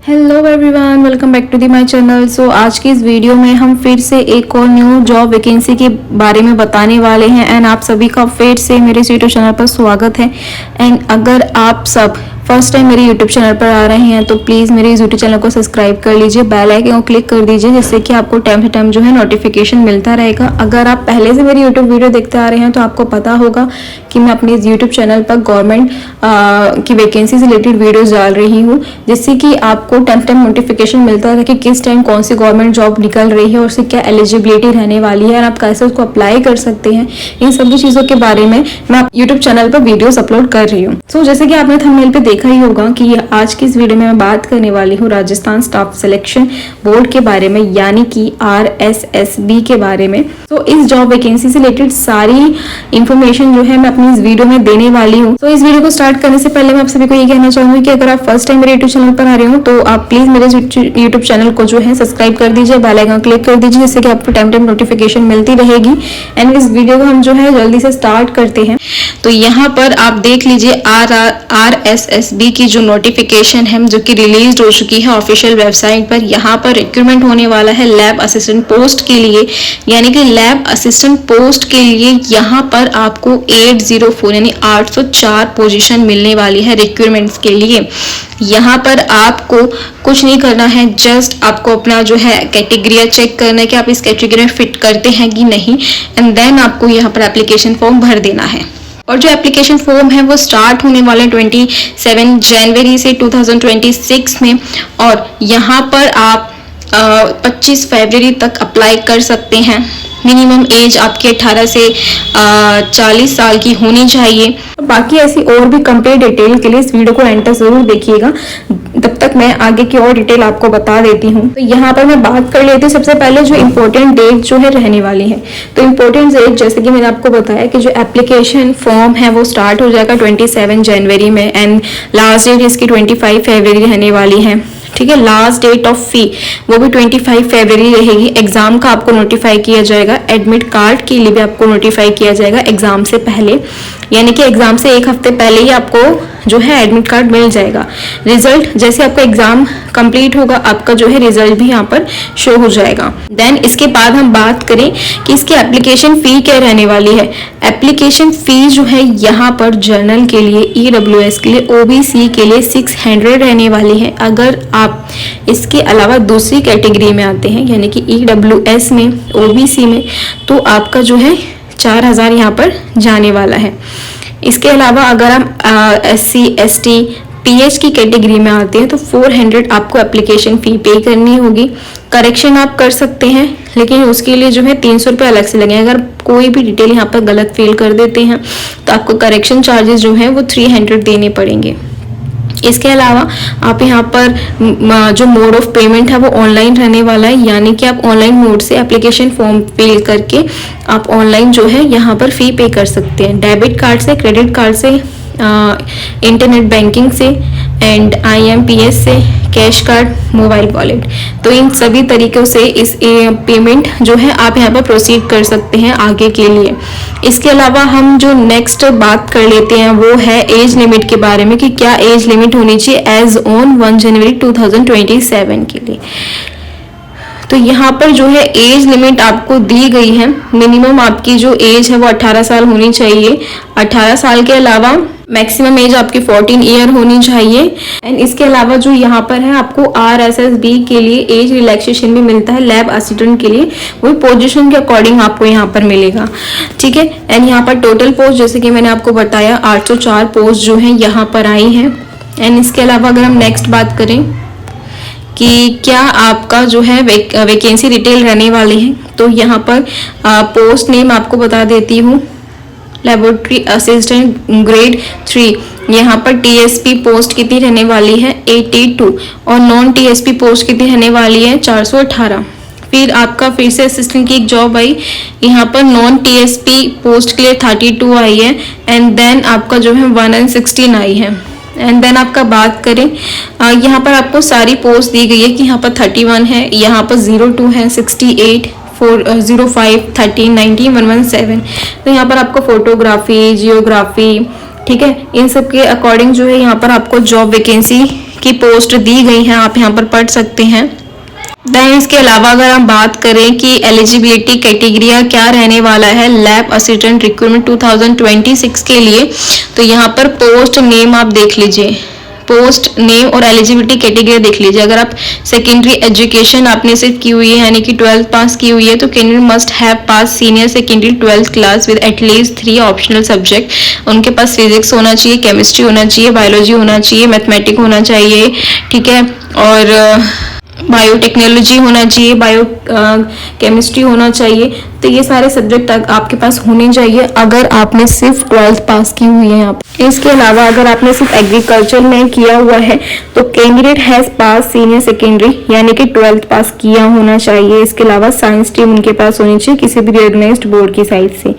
Hello everyone, welcome back to the my channel. So आज की इस वीडियो में हम फिर से एक और न्यू जॉब वैकेंसी के बारे में बताने वाले हैं एंड आप सभी का फिर से मेरे यूट्यूब चैनल पर स्वागत है। एंड अगर आप सब फर्स्ट टाइम मेरे यूट्यूब चैनल पर आ रहे हैं तो प्लीज़ मेरे इस यूट्यूब चैनल को सब्सक्राइब कर लीजिए, बेल आइकन को क्लिक कर दीजिए, जिससे कि आपको टाइम से टाइम जो है नोटिफिकेशन मिलता रहेगा। अगर आप पहले से मेरी यूट्यूब वीडियो देखते आ रहे हैं तो आपको पता होगा कि मैं अपने इस यूट्यूब चैनल पर गवर्नमेंट की वैकेंसी से रिलेटेड वीडियोज़ डाल रही हूँ, जिससे कि आपको टाइम टाइम नोटिफिकेशन मिलता है कि किस टाइम कौन सी गवर्नमेंट जॉब निकल रही है और उससे क्या एलिजिबिलिटी रहने वाली है और आप कैसे उसको अप्लाई कर सकते हैं। इन सभी चीज़ों के बारे में मैं यूट्यूब चैनल पर वीडियोस अपलोड कर रही हूँ। सो जैसे कि आपने थंबनेल पे देखा ही होगा कि आज की इस वीडियो में मैं बात करने वाली हूँ राजस्थान स्टाफ सिलेक्शन बोर्ड के बारे में, यानी कि RSSB के बारे में। तो इस जॉब वैकेंसी से रिलेटेड सारी इंफॉर्मेशन जो है मैं अपनी इस वीडियो में देने वाली हूँ। तो इस वीडियो को स्टार्ट करने से पहले मैं आप सभी को ये कहना चाहूंगी कि अगर आप फर्स्ट टाइम मेरे यूट्यूब चैनल पर आ रहे हो तो आप प्लीज मेरे यूट्यूब चैनल को जो है सब्सक्राइब कर दीजिए, बेल आइकन क्लिक कर दीजिए, जिससे कि आपको टाइम टाइम नोटिफिकेशन मिलती रहेगी। एंड इस वीडियो को हम जो है जल्दी से स्टार्ट करते हैं। तो यहाँ पर आप देख लीजिए RSSB की जो नोटिफिकेशन है जो कि रिलीज हो चुकी है ऑफिशियल वेबसाइट पर। यहाँ पर रिक्रूटमेंट होने वाला है लैब असिस्टेंट पोस्ट के लिए, यानी कि लैब असिस्टेंट पोस्ट के लिए यहाँ पर आपको 804 यानी 804 पोजीशन मिलने वाली है रिक्रूटमेंट्स के लिए। यहाँ पर आपको कुछ नहीं करना है, जस्ट आपको अपना जो है कैटेगरी चेक करना है कि आप इस कैटेगरी में फिट करते हैं कि नहीं, एंड देन आपको यहाँ पर एप्लीकेशन फॉर्म भर देना है। और जो एप्लीकेशन फॉर्म है वो स्टार्ट होने वाले 27 जनवरी से 2026 में, और यहाँ पर आप 25 फरवरी तक अप्लाई कर सकते हैं। मिनिमम एज आपकी 18 से 40 साल की होनी चाहिए। बाकी ऐसी और भी कंप्लीट डिटेल के लिए इस वीडियो को एंड तक जरूर देखिएगा, तब तक मैं आगे की और डिटेल आपको बता देती हूँ। तो यहाँ पर मैं बात कर लेती हूँ सबसे पहले जो इम्पोर्टेंट डेट जो है रहने वाली है। तो इम्पोर्टेंट डेट जैसे कि मैंने आपको बताया कि जो एप्लीकेशन फॉर्म है वो स्टार्ट हो जाएगा 27 जनवरी में, एंड लास्ट डेट इसकी 25 फरवरी रहने वाली है। ठीक है, लास्ट डेट ऑफ फी वो भी 25 फरवरी रहेगी। एग्जाम का आपको नोटिफाई किया जाएगा, एडमिट कार्ड के लिए भी आपको नोटिफाई किया जाएगा एग्जाम से पहले, यानी कि एग्जाम से एक हफ्ते पहले ही आपको जो है एडमिट कार्ड मिल जाएगा। रिजल्ट जैसे आपका एग्जाम कंप्लीट होगा आपका जो है रिजल्ट भी यहाँ पर शो हो जाएगा। देन इसके बाद हम बात करें कि इसकी एप्लीकेशन फी क्या रहने वाली है। एप्लीकेशन फी जो है यहाँ पर जनरल के लिए, EWS के लिए, OBC के लिए 600 रहने वाली है। अगर आप इसके अलावा दूसरी कैटेगरी में आते हैं यानी कि EWS में, OBC में, तो आपका जो है 4000 यहाँ पर जाने वाला है। इसके अलावा अगर हम SC ST PH की कैटेगरी में आते हैं तो 400 आपको एप्लीकेशन फ़ी पे करनी होगी। करेक्शन आप कर सकते हैं, लेकिन उसके लिए जो है 300 रुपये अलग से लगेंगे। अगर कोई भी डिटेल यहाँ पर गलत फिल कर देते हैं तो आपको करेक्शन चार्जेस जो है वो 300 देने पड़ेंगे। इसके अलावा आप यहाँ पर जो मोड ऑफ पेमेंट है वो ऑनलाइन रहने वाला है, यानी कि आप ऑनलाइन मोड से एप्लीकेशन फॉर्म फिल करके आप ऑनलाइन जो है यहाँ पर फ़ी पे कर सकते हैं। डेबिट कार्ड से, क्रेडिट कार्ड से, इंटरनेट बैंकिंग से, एंड IMPS से, कैश कार्ड, मोबाइल वॉलेट, तो इन सभी तरीक़ों से इस पेमेंट जो है आप यहाँ पर प्रोसीड कर सकते हैं आगे के लिए। इसके अलावा हम जो नेक्स्ट बात कर लेते हैं वो है एज लिमिट के बारे में कि क्या एज लिमिट होनी चाहिए एज ऑन 1 जनवरी 2027 के लिए। तो यहाँ पर जो है एज लिमिट आपको दी गई है, मिनिमम आपकी जो एज है वो 18 साल होनी चाहिए। 18 साल के अलावा मैक्सिमम एज आपकी 14 ईयर होनी चाहिए। एंड इसके अलावा जो यहाँ पर है आपको RSSB के लिए एज रिलैक्सेशन भी मिलता है लैब असिस्टेंट के लिए, वही पोजीशन के अकॉर्डिंग आपको यहाँ पर मिलेगा। ठीक है, एंड यहाँ पर टोटल पोस्ट जैसे कि मैंने आपको बताया 804 पोस्ट जो है यहाँ पर आई हैं। एंड इसके अलावा अगर हम नेक्स्ट बात करें कि क्या आपका जो है वैकेंसी डिटेल रहने वाली है, तो यहाँ पर पोस्ट नेम आपको बता देती हूँ, लेबोरेटरी असिस्टेंट ग्रेड 3। यहाँ पर TSP पोस्ट कितनी रहने वाली है 82, और नॉन TSP पोस्ट कितनी रहने वाली है 418। फिर आपका फिर से असिस्टेंट की एक जॉब आई, यहाँ पर नॉन TSP पोस्ट के लिए 32 आई है, एंड देन आपका जो है 116 आई है। एंड देन आपका बात करें यहाँ पर आपको सारी पोस्ट दी गई है कि यहाँ पर 31 है, यहाँ पर 02 है, 68, 405, 13, 19, 117। तो यहाँ पर आपको फोटोग्राफी, जियोग्राफी, ठीक है, इन सब के अकॉर्डिंग जो है यहाँ पर आपको जॉब वैकेंसी की पोस्ट दी गई हैं, आप यहाँ पर पढ़ सकते हैं। देन इसके अलावा अगर हम बात करें कि एलिजिबिलिटी क्राइटेरिया क्या रहने वाला है लैब असिस्टेंट रिक्रूटमेंट 2026 के लिए, तो यहाँ पर पोस्ट नेम आप देख लीजिए, पोस्ट नेम और एलिजिबिलिटी कैटेगरी देख लीजिए। अगर आप सेकेंडरी एजुकेशन आपने सिर्फ की हुई है यानी कि 12th पास की हुई है तो candidate must have pass senior secondary 12th class with at least 3 optional subject. उनके पास फिजिक्स होना चाहिए, केमिस्ट्री होना चाहिए, बायोलॉजी होना चाहिए, मैथमेटिक होना चाहिए, ठीक है, और बायोटेक्नोलॉजी होना चाहिए, बायो केमिस्ट्री होना चाहिए। तो ये सारे सब्जेक्ट आपके पास होने चाहिए अगर आपने सिर्फ 12th पास की हुई है यहाँ पर। इसके अलावा अगर आपने सिर्फ एग्रीकल्चर में किया हुआ है तो candidate has pass senior secondary यानी कि 12th पास किया होना चाहिए। इसके अलावा साइंस स्ट्रीम उनके पास होनी चाहिए किसी भी रिकॉग्नाइज्ड बोर्ड की साइड से।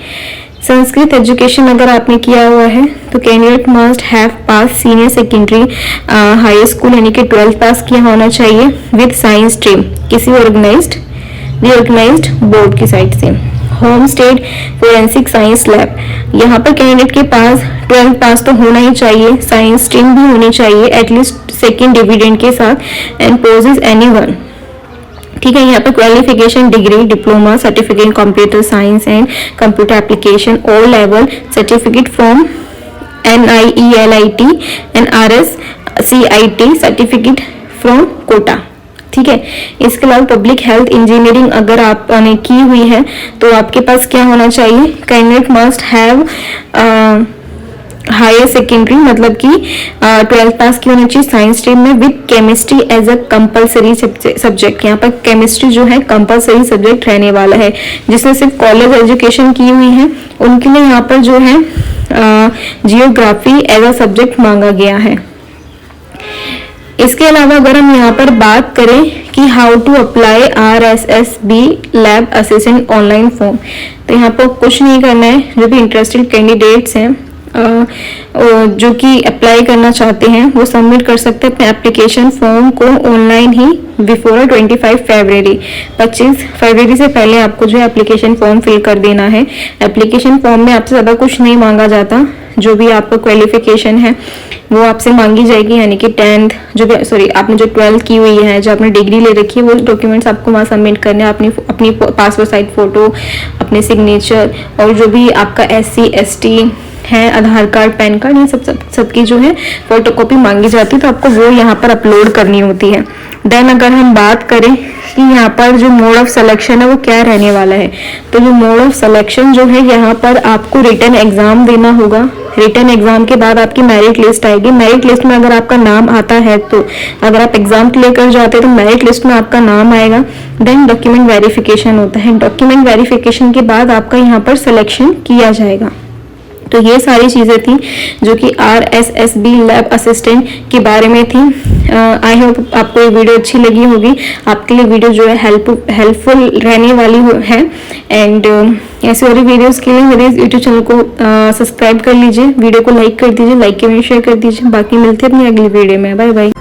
संस्कृत एजुकेशन अगर आपने किया हुआ है तो candidate must have pass senior secondary high school यानी कि 12th पास किया होना चाहिए विद साइंस स्ट्रीम किसी रिकॉग्नाइज्ड बोर्ड की साइड से। Home state forensic science lab, यहाँ पर कैंडिडेट के पास 12th पास तो होना ही चाहिए, साइंस स्ट्रीम भी होनी चाहिए एटलीस्ट सेकेंड डिविडेंड के साथ एंड पोजेस एनीवन, ठीक है। यहाँ पर qualification degree, diploma, certificate computer science and computer application, O level certificate from NIELIT and RSCIT certificate from Kota, ठीक है। इसके अलावा पब्लिक हेल्थ इंजीनियरिंग अगर आपने की हुई है तो आपके पास क्या होना चाहिए, candidate must have higher secondary मतलब कि 12th पास की होनी चाहिए साइंस स्ट्रीम में with chemistry as a compulsory subject. यहाँ पर केमिस्ट्री जो है कंपलसरी सब्जेक्ट रहने वाला है। जिसने सिर्फ कॉलेज एजुकेशन की हुई है उनके लिए यहाँ पर जो है जियोग्राफी एज अ सब्जेक्ट मांगा गया है। इसके अलावा अगर हम यहाँ पर बात करें कि how to apply RSSB lab assistant online form, तो यहाँ पर कुछ नहीं करना है। जो भी इंटरेस्टेड कैंडिडेट्स हैं जो कि अप्लाई करना चाहते हैं वो सबमिट कर सकते हैं अपने एप्लीकेशन फॉर्म को ऑनलाइन ही बिफोर 25 फरवरी। 25 फरवरी से पहले आपको जो है एप्लीकेशन फॉर्म फिल कर देना है। एप्लीकेशन फॉर्म में आपसे ज़्यादा कुछ नहीं मांगा जाता, जो भी आपका क्वालिफिकेशन है वो आपसे मांगी जाएगी, यानी कि 10th जो भी आपने जो 12th की हुई है, जो आपने डिग्री ले रखी है, वो डॉक्यूमेंट्स आपको वहाँ सबमिट करने हैं। अपनी पासपोर्ट साइज फोटो, अपने सिग्नेचर और जो भी आपका SC ST है, आधार कार्ड, पैन कार्ड, ये सबकी जो है फोटोकॉपी मांगी जाती है, तो आपको वो यहाँ पर अपलोड करनी होती है। देन अगर हम बात करें कि यहाँ पर जो मोड ऑफ सिलेक्शन है वो क्या रहने वाला है, तो जो मोड ऑफ सिलेक्शन जो है यहाँ पर आपको रिटन एग्जाम देना होगा। रिटन एग्जाम के बाद आपकी मेरिट लिस्ट आएगी। मेरिट लिस्ट में अगर आपका नाम आता है तो अगर आप एग्जाम क्लियर कर जाते हैं तो मेरिट लिस्ट में आपका नाम आएगा। देन डॉक्यूमेंट वेरिफिकेशन होता है। डॉक्यूमेंट वेरिफिकेशन के बाद आपका यहाँ पर सिलेक्शन किया जाएगा। तो ये सारी चीज़ें थी जो कि RSSB लैब असिस्टेंट के बारे में थी। आई होप आपको ये वीडियो अच्छी लगी होगी। आपके लिए वीडियो जो है हेल्पफुल रहने वाली है। एंड ऐसे और वीडियोस के लिए मेरे यूट्यूब चैनल को सब्सक्राइब कर लीजिए, वीडियो को लाइक कर दीजिए, लाइक के में शेयर कर दीजिए। बाकी मिलते हैं अपनी अगली वीडियो में। Bye bye.